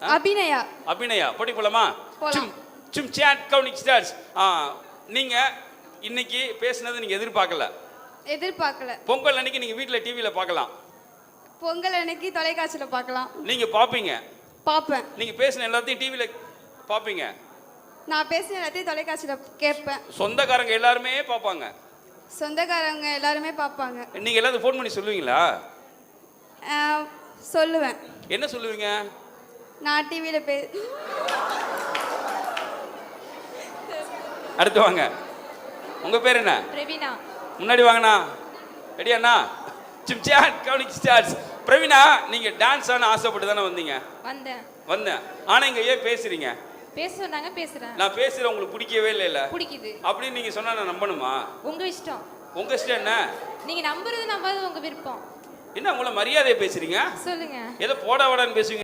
அபிநயா. அபிநயா. போட்டி போலாமா? போலாம். சும் சாட் கவுனிங் ஸ்டார்ஸ். நீங்க இன்னைக்கு பேசுனது நீங்க எதிர்பார்க்கல. பொங்கல் அன்னைக்கு நீங்க வீட்ல டிவில பார்க்கலாம். பொங்கல் அன்னைக்கு தொலைக்காட்சியில பார்க்கலாம். நீங்க பாப்பீங்க. பாப்பேன். நீங்க பேசுன எல்லாத்தையும் டிவில பாப்பீங்க. நான் பேசுன எல்லாத்தையும் தொலைக்காட்சியில கேட்பேன். சொந்தக்காரங்க எல்லாருமே பாப்பாங்க. சொந்தக்காரங்க எல்லாருமே பார்ப்பாங்க. நீங்க எல்லாரும் ஃபோன் பண்ணி சொல்லுவீங்களா? சொல்லுவேன். என்ன சொல்லுவீங்க? நான் டிவியில அடுத்து வாங்க. உங்க பேர் என்ன? பிரவீனா. முன்னாடி வாங்கண்ணா. ரெடியாண்ணா? சிம்சாட் கவுனிங் ஸ்டார்ஸ். பிரவீனா, நீங்க டான்ஸ் ஆன ஆசைப்பட்டு தானே வந்தீங்க? வந்தேன். ஆனா இங்க ஏன் பேசுறீங்க? பேசுறாங்க. பேசுறேன். நான் பேசுறேன் உங்களுக்கு பிடிக்கவே இல்லைல்ல? பிடிக்குது. அப்படின்னு நீங்க சொன்னா நான் நம்பணுமா? உங்க இஷ்டம். உங்க இஷ்டம் என்ன? நீங்க நம்புறது நம்பாதது உங்க விருப்பம். என்ன உங்களை மரியாதையை பேசுறீங்க? சொல்லுங்க. ஏதோ போடா வாடான்னு பேசுவீங்க.